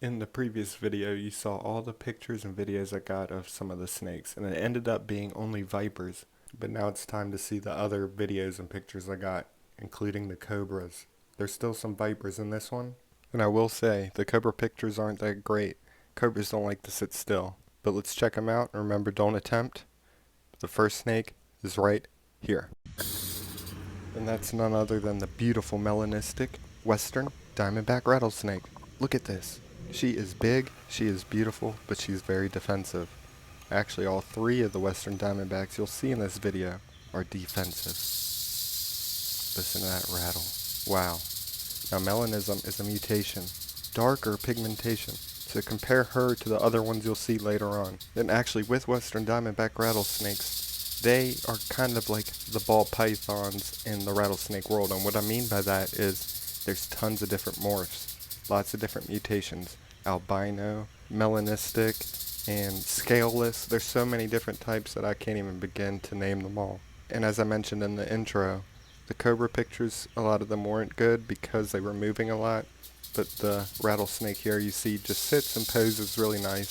In the previous video, you saw all the pictures and videos I got of some of the snakes, and it ended up being only vipers. But now it's time to see the other videos and pictures I got, including the cobras. There's still some vipers in this one, and I will say, the cobra pictures aren't that great. Cobras don't like to sit still. But let's check them out, and remember, don't attempt. The first snake is right here. And that's none other than the beautiful melanistic western diamondback rattlesnake. Look at this. She is big, she is beautiful, but she's very defensive. Actually, all three of the western diamondbacks you'll see in this video are defensive. Listen to that rattle. Wow. Now melanism is a mutation, darker pigmentation. So compare her to the other ones you'll see later on. And actually with western diamondback rattlesnakes, they are kind of like the ball pythons in the rattlesnake world. And what I mean by that is there's tons of different morphs. Lots of different mutations, albino, melanistic, and scaleless. There's so many different types that I can't even begin to name them all. And as I mentioned in the intro, the cobra pictures, a lot of them weren't good because they were moving a lot, but the rattlesnake here you see just sits and poses really nice.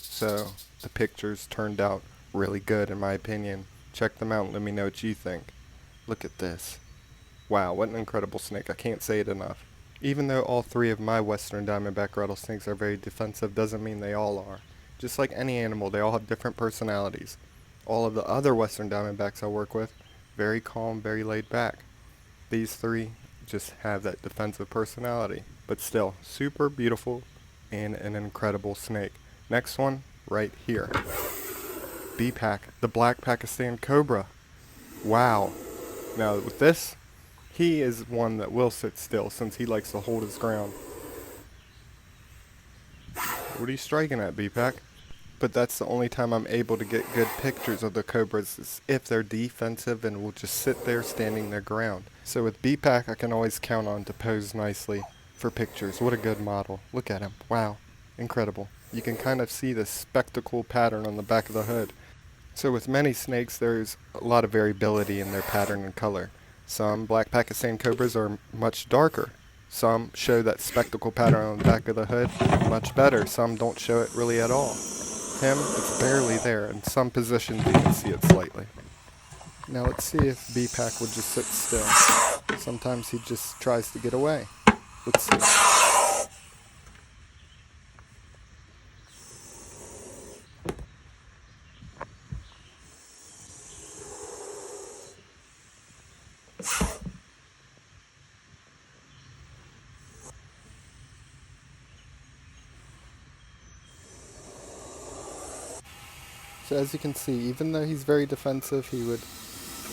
So the pictures turned out really good in my opinion. Check them out and let me know what you think. Look at this. Wow, what an incredible snake. I can't say it enough. Even though all three of my western diamondback rattlesnakes are very defensive, doesn't mean they all are. Just like any animal, they all have different personalities. All of the other western diamondbacks I work with, very calm, very laid back. These three just have that defensive personality, but still super beautiful and an incredible snake. Next one, right here. BeiBei, the black Pakistan cobra. Wow. Now with this, he is one that will sit still since he likes to hold his ground. What are you striking at, BeiBei? But that's the only time I'm able to get good pictures of the cobras is if they're defensive and will just sit there standing their ground. So with BeiBei I can always count on to pose nicely for pictures. What a good model. Look at him. Wow. Incredible. You can kind of see the spectacle pattern on the back of the hood. So with many snakes there's a lot of variability in their pattern and color. Some black Pakistan cobras are much darker. Some show that spectacle pattern on the back of the hood much better. Some don't show it really at all. Him, it's barely there. In some positions you can see it slightly. Now let's see if BeiBei would just sit still. Sometimes he just tries to get away. Let's see. So as you can see, even though he's very defensive, he would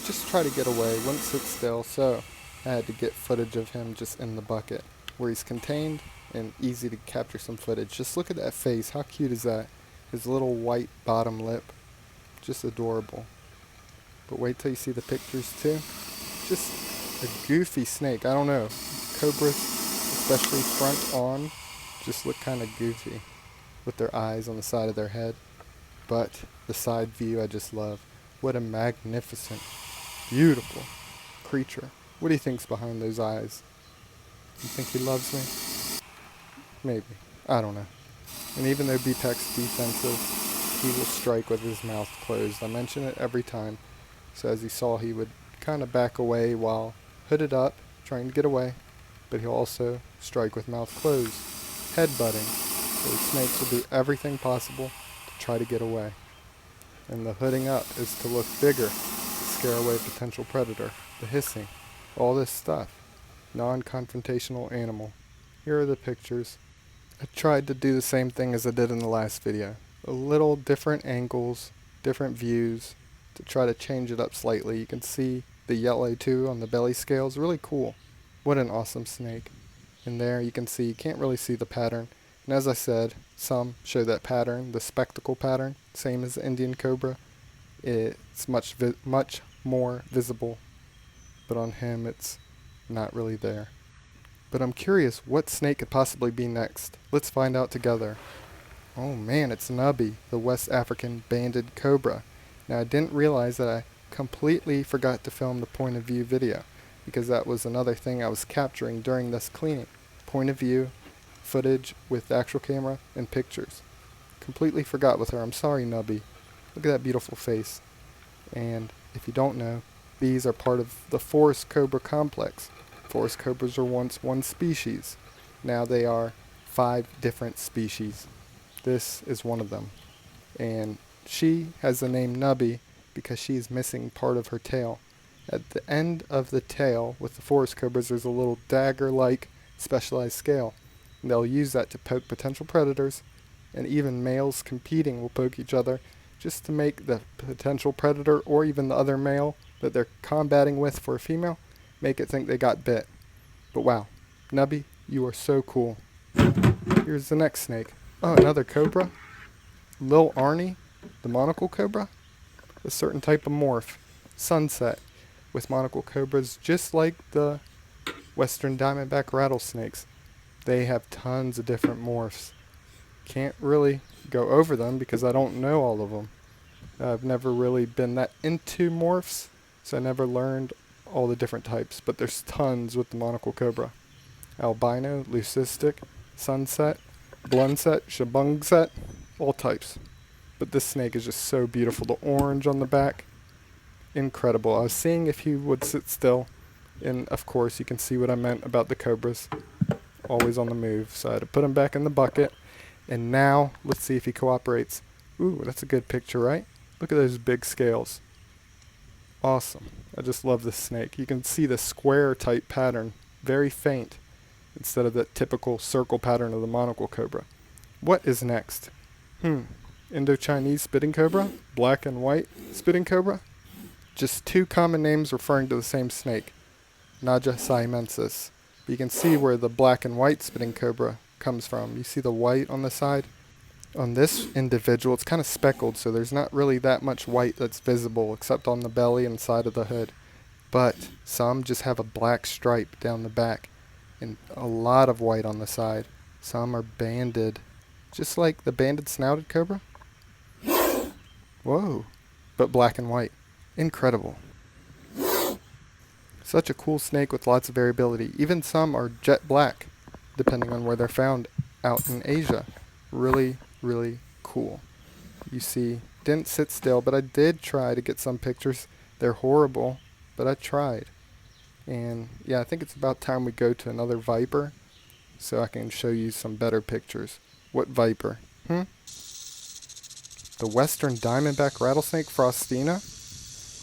just try to get away, wouldn't sit still, so I had to get footage of him just in the bucket, where he's contained and easy to capture some footage. Just look at that face, how cute is that? His little white bottom lip, just adorable. But wait till you see the pictures too. Just a goofy snake, I don't know. Cobras, especially front on, just look kind of goofy with their eyes on the side of their head. But the side view I just love. What a magnificent, beautiful creature. What do you think's behind those eyes? You think he loves me? Maybe. I don't know. And even though BeiBei's defensive, he will strike with his mouth closed. I mention it every time. So as you saw, he would kind of back away while hooded up, trying to get away. But he'll also strike with mouth closed, headbutting. So the snakes will do everything possible try to get away. And the hooding up is to look bigger, to scare away a potential predator, the hissing, all this stuff. Non-confrontational animal. Here are the pictures. I tried to do the same thing as I did in the last video. A little different angles, different views, to try to change it up slightly. You can see the yellow too on the belly scales, really cool. What an awesome snake. And there you can see, you can't really see the pattern. And as I said, some show that pattern, the spectacle pattern, same as the Indian cobra. It's much more visible, but on him it's not really there. But I'm curious what snake could possibly be next. Let's find out together. Oh man, it's Nwm-BeiBei, the West African banded cobra. Now I didn't realize that I completely forgot to film the point of view video, because that was another thing I was capturing during this cleaning. Point of view, footage with the actual camera and pictures. Completely forgot with her. I'm sorry, Nubby. Look at that beautiful face. And if you don't know, these are part of the forest cobra complex. Forest cobras were once one species. Now they are 5 different species. This is one of them. And she has the name Nubby because she is missing part of her tail. At the end of the tail with the forest cobras, there's a little dagger-like specialized scale. And they'll use that to poke potential predators, and even males competing will poke each other just to make the potential predator or even the other male that they're combating with for a female make it think they got bit. But wow, Nubby, you are so cool. Here's the next snake. Oh, another cobra. Lil Arnie, the monocle cobra. A certain type of morph. Sunset. With monocle cobras just like the western diamondback rattlesnakes. They have tons of different morphs. Can't really go over them because I don't know all of them. I've never really been that into morphs, so I never learned all the different types, but there's tons with the monocle cobra. Albino, leucistic, sunset, blundset, shabungset, all types. But this snake is just so beautiful. The orange on the back, incredible. I was seeing if he would sit still, and of course you can see what I meant about the cobras. Always on the move, so I had to put him back in the bucket. And now, let's see if he cooperates. Ooh, that's a good picture, right? Look at those big scales. Awesome. I just love this snake. You can see the square type pattern, very faint, instead of the typical circle pattern of the monocle cobra. What is next? Indo-Chinese spitting cobra? Black and white spitting cobra? Just 2 common names referring to the same snake. Naja siamensis. But you can see where the black and white spitting cobra comes from. You see the white on the side? On this individual, it's kind of speckled, so there's not really that much white that's visible except on the belly and side of the hood. But some just have a black stripe down the back and a lot of white on the side. Some are banded, just like the banded snouted cobra. Whoa, but black and white. Incredible. Such a cool snake with lots of variability. Even some are jet black, depending on where they're found out in Asia. Really, really cool. You see, didn't sit still, but I did try to get some pictures. They're horrible, but I tried. And yeah, I think it's about time we go to another viper so I can show you some better pictures. What viper? The western diamondback rattlesnake Frostina?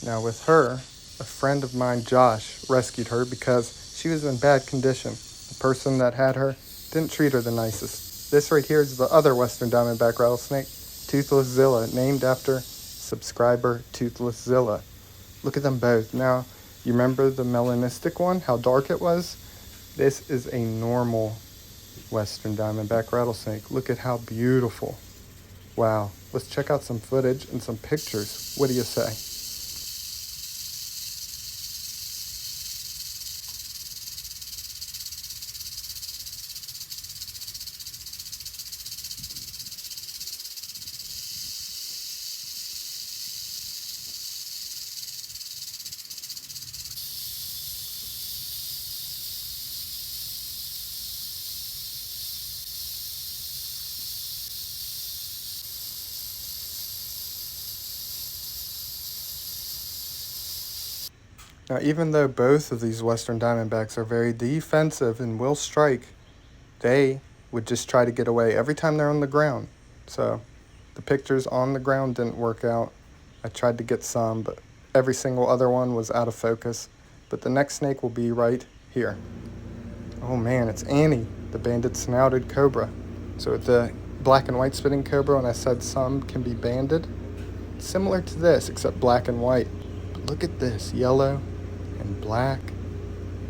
Now with her, a friend of mine, Josh, rescued her because she was in bad condition. The person that had her didn't treat her the nicest. This right here is the other western diamondback rattlesnake, Toothless Zilla, named after subscriber Toothless Zilla. Look at them both. Now, you remember the melanistic one, how dark it was? This is a normal western diamondback rattlesnake. Look at how beautiful. Wow. Let's check out some footage and some pictures. What do you say? Now, even though both of these western diamondbacks are very defensive and will strike, they would just try to get away every time they're on the ground. So the pictures on the ground didn't work out. I tried to get some, but every single other one was out of focus. But the next snake will be right here. Oh man, it's Annie, the banded snouted cobra. So with the black and white spitting cobra, when I said some can be banded, similar to this, except black and white. But look at this, yellow and black.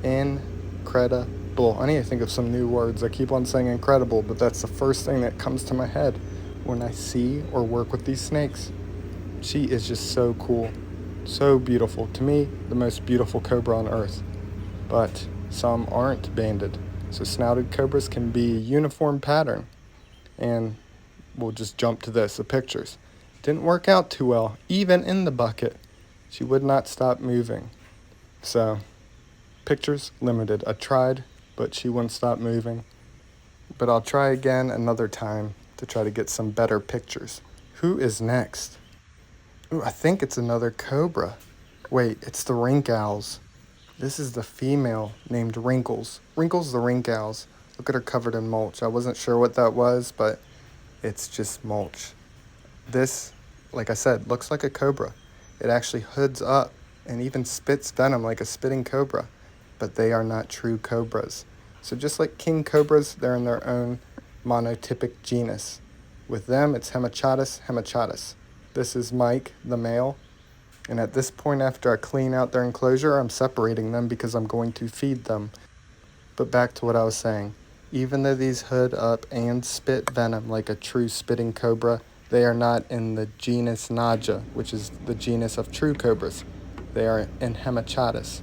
Incredible. I need to think of some new words. I keep on saying incredible, but that's the first thing that comes to my head when I see or work with these snakes. She is just so cool, so beautiful. To me, the most beautiful cobra on earth. But some aren't banded. So snouted cobras can be a uniform pattern. And we'll just jump to this, the pictures. Didn't work out too well, even in the bucket. She would not stop moving. So, pictures limited. I tried, but she wouldn't stop moving. but I'll try again another time to try to get some better pictures. Who is next? Ooh, I think it's another cobra. Wait, it's the rink owls. This is the female named Wrinkles. Wrinkles the rink owls. Look at her covered in mulch. I wasn't sure what that was, but it's just mulch. This, like I said, looks like a cobra. It actually hoods up and even spits venom like a spitting cobra, but they are not true cobras. So just like king cobras, they're in their own monotypic genus. With them, it's Hemachatus hemachatus. This is Mike, the male, and at this point after I clean out their enclosure, I'm separating them because I'm going to feed them. But back to what I was saying. Even though these hood up and spit venom like a true spitting cobra, they are not in the genus Naja, which is the genus of true cobras. They are in Hemachatus.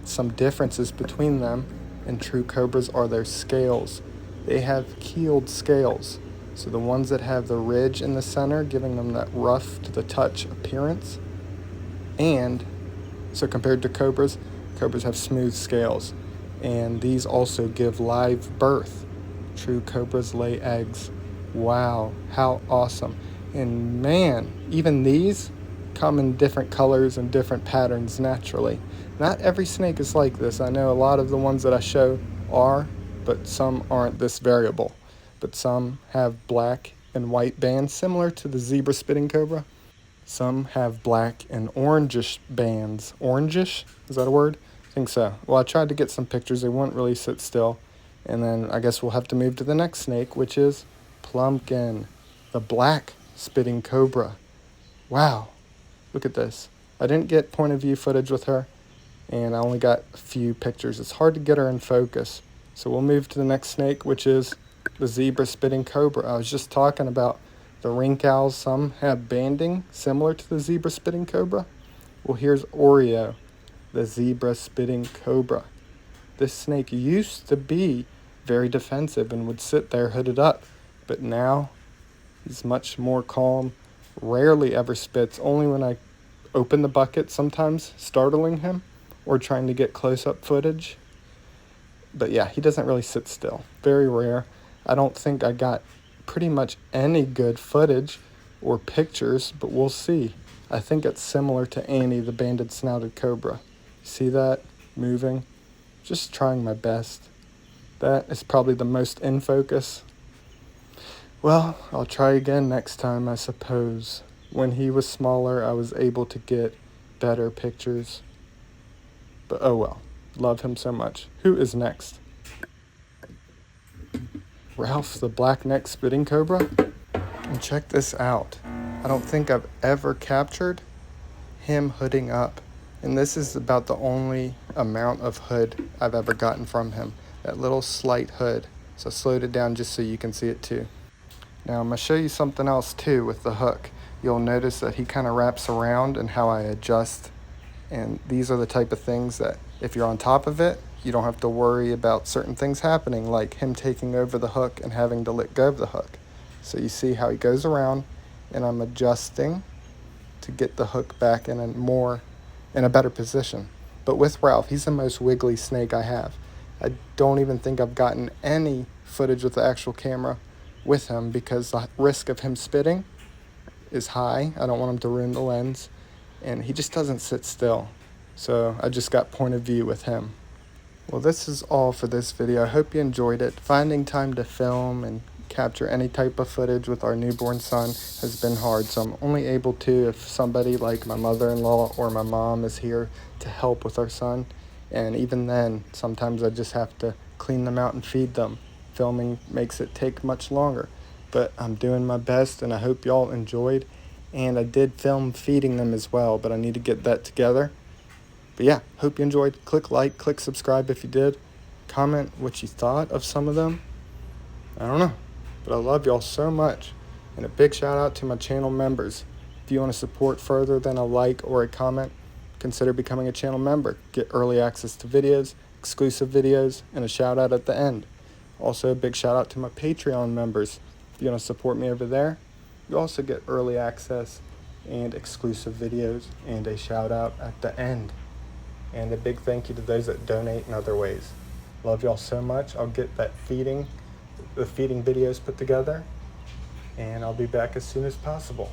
Some differences between them and true cobras are their scales. They have keeled scales. So the ones that have the ridge in the center, giving them that rough to the touch appearance. And so compared to cobras, cobras have smooth scales. And these also give live birth. True cobras lay eggs. Wow, how awesome. And man, even these come in different colors and different patterns naturally. Not every snake is like this. I know a lot of the ones that I show are, but some aren't this variable. But some have black and white bands similar to the zebra spitting cobra. Some have black and orangish bands. Orangish? Is that a word? I think so. Well, I tried to get some pictures. They wouldn't really sit still. And then I guess we'll have to move to the next snake, which is Plumpkin, the black spitting cobra. Wow. Look at this. I didn't get point of view footage with her, and I only got a few pictures. It's hard to get her in focus. So we'll move to the next snake, which is the zebra spitting cobra. I was just talking about the rink owls. Some have banding similar to the zebra spitting cobra. Well, here's Oreo, the zebra spitting cobra. This snake used to be very defensive and would sit there hooded up, but now he's much more calm, rarely ever spits, only when I open the bucket, sometimes startling him or trying to get close-up footage. But yeah, he doesn't really sit still. Very rare. I don't think I got pretty much any good footage or pictures, but we'll see. I think it's similar to Annie, the banded snouted cobra. See that? Moving. Just trying my best. That is probably the most in focus. Well, I'll try again next time, I suppose. When he was smaller, I was able to get better pictures. But oh well. Love him so much. Who is next? Ralph, the black-necked spitting cobra? And check this out. I don't think I've ever captured him hooding up. And this is about the only amount of hood I've ever gotten from him. That little slight hood. So I slowed it down just so you can see it too. Now I'm going to show you something else too with the hook. You'll notice that he kind of wraps around and how I adjust. And these are the type of things that if you're on top of it, you don't have to worry about certain things happening, like him taking over the hook and having to let go of the hook. So you see how he goes around, and I'm adjusting to get the hook back in a better position. But with Ralph, he's the most wiggly snake I have. I don't even think I've gotten any footage with the actual camera with him because the risk of him spitting is high. I don't want him to ruin the lens, and he just doesn't sit still. So I just got point of view with him. Well, this is all for this video. I hope you enjoyed it. Finding time to film and capture any type of footage with our newborn son has been hard, so I'm only able to if somebody like my mother-in-law or my mom is here to help with our son. And even then, sometimes I just have to clean them out and feed them. Filming makes it take much longer, but I'm doing my best, and I hope y'all enjoyed. And I did film feeding them as well, but I need to get that together. But yeah, hope you enjoyed. Click like, click subscribe if you did. Comment what you thought of some of them. I don't know, but I love y'all so much. And a big shout out to my channel members. If you want to support further than a like or a comment, consider becoming a channel member. Get early access to videos, exclusive videos, and a shout out at the end. Also, a big shout out to my Patreon members. If you want to support me over there, you also get early access and exclusive videos and a shout out at the end. And a big thank you to those that donate in other ways. Love y'all so much. I'll get that feeding the feeding videos put together, and I'll be back as soon as possible.